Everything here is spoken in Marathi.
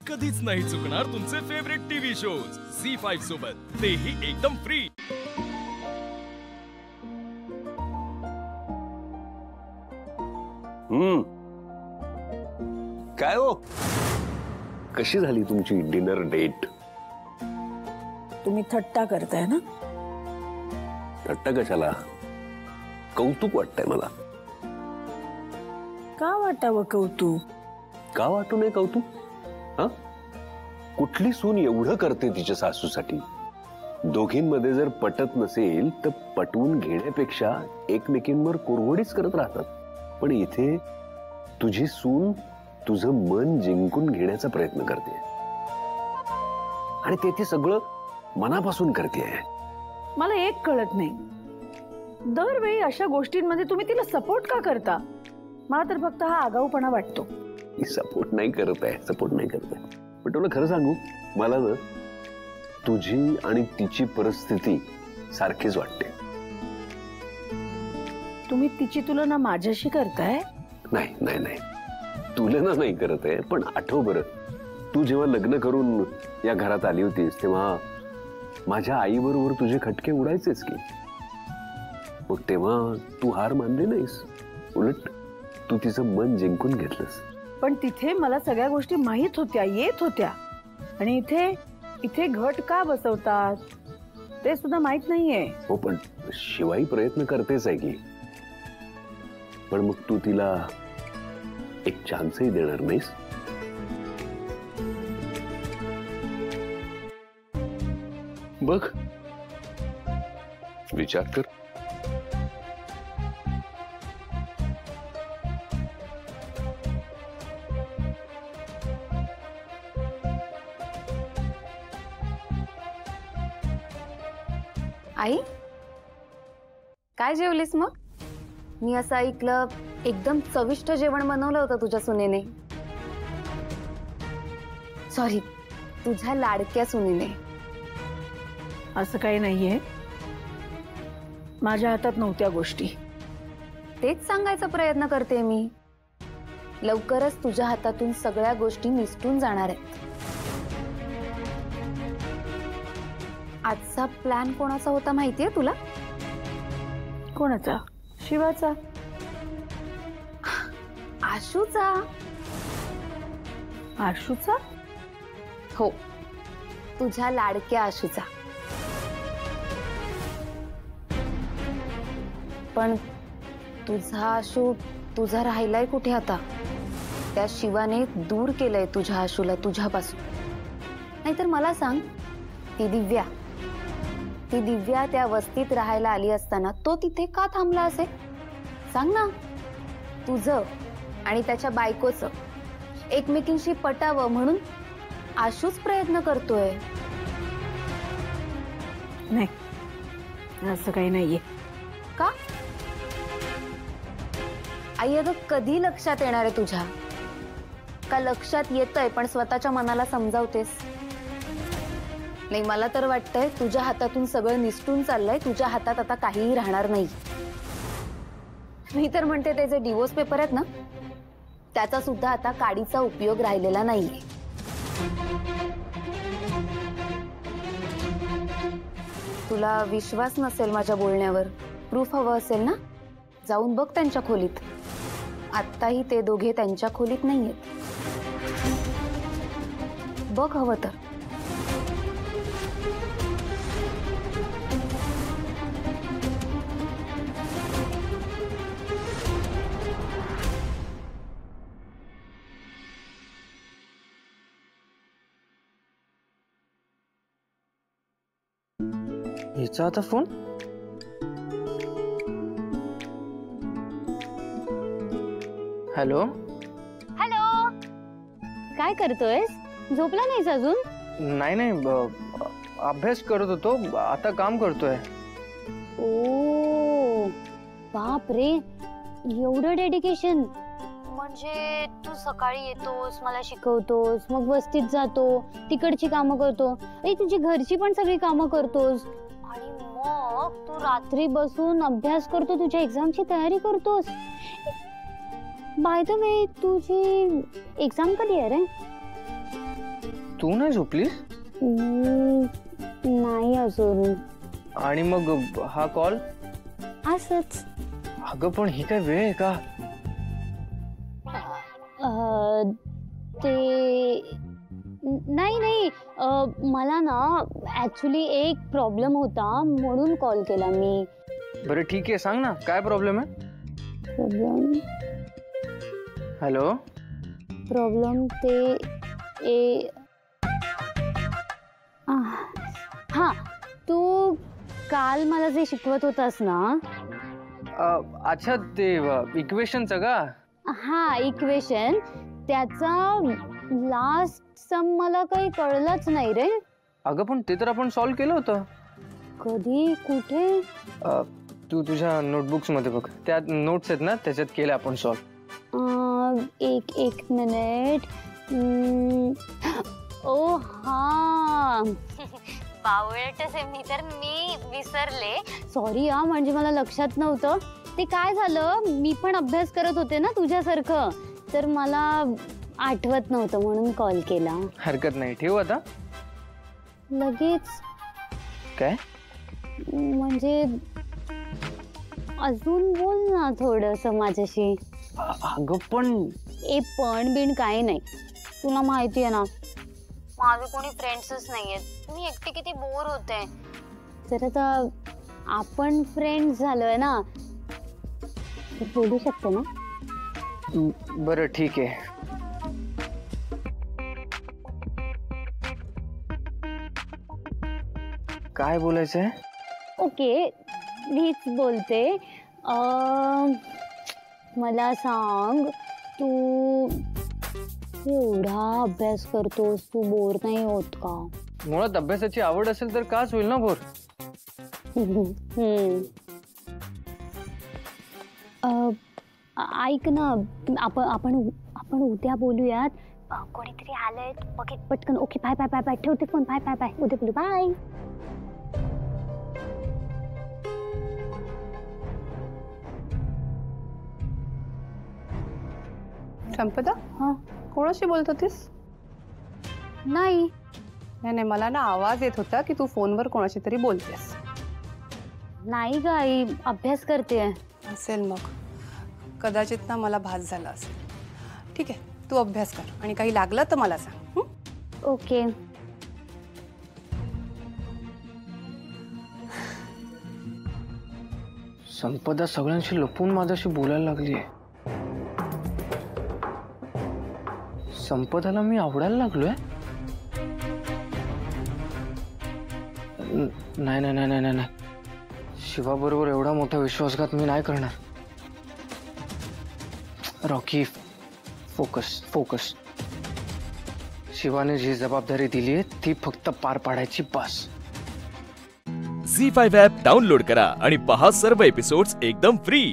कधीच नाही चुकणार तुमचे फेवरेट टीव्ही शोज झी5 सोबत, तेही एकदम फ्री। काय हो, कशी झाली तुमची डिनर डेट? तुम्ही थट्टा करताय ना? थट्टा कशाला, कौतुक वाटतंय मला। का वाटावं कौतुक? का वाटू नये कौतुक? हा, कुठली सून एवढं करते तिच्या सासूसाठी? दोघींमध्ये जर पटत नसेल तर पटवून घेण्यापेक्षा एकमेकींवर कुरघोडीच करत राहतात। पण इथे तुझी सून तुझं मन जिंकून घेण्याचा प्रयत्न करते आणि ते सगळं मनापासून करते। मला एक कळत नाही, दरवेळी अशा गोष्टींमध्ये तुम्ही तिला सपोर्ट का करता? मला तर फक्त हा आगाऊपणा वाटतो। सपोर्ट नाही करत आहे, सपोर्ट नाही करत आहे, पण तुला खरं सांगू, मला ना तुझी आणि तिची परिस्थिती सारखीच वाटते। तुम्ही तिची तुलना माझ्याशी करताय? नाही नाही नाही, तुलना नाही करत आहे, पण आठव बरं, तू जेव्हा लग्न करून या घरात आली होतीस तेव्हा माझ्या आईबरोबर तुझे खटके उडायचेच की। मग तेव्हा तू हार मानली नाहीस, उलट तू तिचं मन जिंकून घेतलंस। पण तिथे मला सगळ्या गोष्टी माहित होत्या, येत होत्या, आणि इथे घट का बसवतात ते सुद्धा माहित नाहीये। हो, पण शिवाई प्रयत्न करतेच आहे की। पण मग तू तिला एक चान्सही देणार नाहीस? बघ, विचार कर। आई, काय जेवलीस मग? मी असं ऐकलं एकदम चविष्ट जेवण बनवलं होतं तुझ्या सुनेने। सॉरी, तुझ्या लाडक्या सुनेने। असं काही नाहीये, माझ्या हातात नव्हत्या गोष्टी। तेच सांगायचा प्रयत्न करते मी, लवकरच तुझ्या हातातून सगळ्या गोष्टी निसटून जाणार आहेत। आजचा प्लॅन कोणाचा होता माहितीये तुला? कोणाचा? शिवाचा? आशूचा। आशूचा? हो, तुझ्या लाडक्या आशूचा। पण तुझा आशू तुझा राहिलाय कुठे आता? त्या शिवाने दूर केलंय तुझ्या आशूला तुझ्यापासून। नाहीतर मला सांग, ती दिव्या त्या वस्तीत राहायला आली असताना तो तिथे का थांबला असेल? सांग ना। तुझं आणि त्याच्या बायकोचं एकमेकींशी पटावं म्हणून आशूच प्रयत्न करतोय। नाही, असं काही नाहीये। का? आई, अगं कधी लक्षात येणार आहे तुझ्या? का लक्षात येतंय पण स्वतःच्या मनाला समजावतेस? नाही, मला तर वाटतंय तुझ्या हातातून सगळं निसटून चाललंय, तुझ्या हातात आता काहीही राहणार नाही। मी तर म्हणते ते जे डिवोर्स पेपर आहेत ना, त्याचा सुद्धा आता काडीचा उपयोग राहिलेला नाहीये। तुला विश्वास नसेल माझ्या बोलण्यावर, प्रूफ हवं असेल ना, जाऊन बघ त्यांच्या खोलीत। आत्ताही ते दोघे त्यांच्या खोलीत नाहीयेत, बघ हवं तर। हिचा आता फोन? हॅलो हॅलो, काय करतोयस? झोपला नाहीस अजून? नाही नाही, अभ्यास करत होतो, आता काम करतोय। ओ बाप रे, एवढं डेडिकेशन! म्हणजे तू सकाळी येतोस, मला शिकवतोस, मग वस्तीत जातो, तिकडची कामं करतो, आणि तुझी घरची पण सगळी कामं करतोस, आणि मग तू रात्री बसून अभ्यास करतो, तुझ्या एक्झामची तयारी करतोस। बाय द वे, तुझी एक्झाम कधी आहे रे? तू नाही झोपलीस? नाही अजून. आणि मग हा कॉल? असंच. अगं पण ही काय वेळ आहे का? ते नाही मला ना ऍक्च्युली एक प्रॉब्लेम होता म्हणून कॉल केला मी. बरं ठीक आहे, सांग ना काय प्रॉब्लेम आहे? Problem hello. प्रॉब्लेम हा, तू काल मला जे शिकवत होतास ना. अच्छा, ते इक्वेशनचं का? हा, इक्वेशन. त्याचा लास्ट सम मला काही कळलंच नाही रे. अगं पण ते तर आपण सॉल्व्ह केलं होतं. कधी, कुठे? तू तुझ्या नोटबुक्स मध्ये बघ, त्या नोट्स आहेत ना, त्याच्यात केलं आपण सॉल्व्ह. एक मिनिट. ओ हा, बावळटच आहे मी तर, मी विसरले. सॉरी हा, म्हणजे मला लक्षात नव्हतं. ते काय झालं, मी पण अभ्यास करत होते ना तुझ्यासारखं, तर मला आठवत नव्हतं म्हणून कॉल केला. हरकत नाही, ठेवू आता. लगेच काय? म्हणजे अजून बोल ना थोडंसं माझ्याशी. अगं पण पण बिन काही नाही. तुला माहिती आहे ना, माझे कोणी फ्रेंड्सच नाहीयेत. मी एकटी किती बोर होते. तर आता आपण फ्रेंड्स झालोय ना, बोलू शकतो ना. बरं ठीक आहे. काय बोलायचंय? ओके, मीच बोलते. मला सांग, तू एवढा अभ्यास करतोस, तू बोर नाही होत का? मुळात अभ्यासाची आवड असेल तर काच होईल ना बोर. ऐक ना, आपण उद्या बोलूयात. कोणीतरी आलंय, बघ पटकन. Okay, bye bye bye bye. ठेवते फोन. Bye bye bye. उद्या बोलू. बाय. संपदा, हा, कोणाशी बोलत होतीस? नाही नाही, मला ना आवाज येत होता की तू फोनवर कोणाशी तरी बोलतेस. नाही गाई, अभ्यास करते. असेल मग, कदाचित ना मला भास झाला असेल. ठीक आहे, तू अभ्यास कर आणि काही लागलं तर मला सांग. ओके. संपदा सगळ्यांशी लपून माझ्याशी बोलायला लागलीये. संपदाला मी आवडायला लागलोय? नाही नाही नाही नाही नाही, शिवा बरोबर एवढा मोठा विश्वासघात मी नाही करणार. Rocky, focus focus. शिवाने जी जबाबदारी दिली आहे ती फक्त पार पाडायची, बस. झी5 ॲप डाउनलोड करा आणि पहा सर्व एपिसोड्स एकदम फ्री.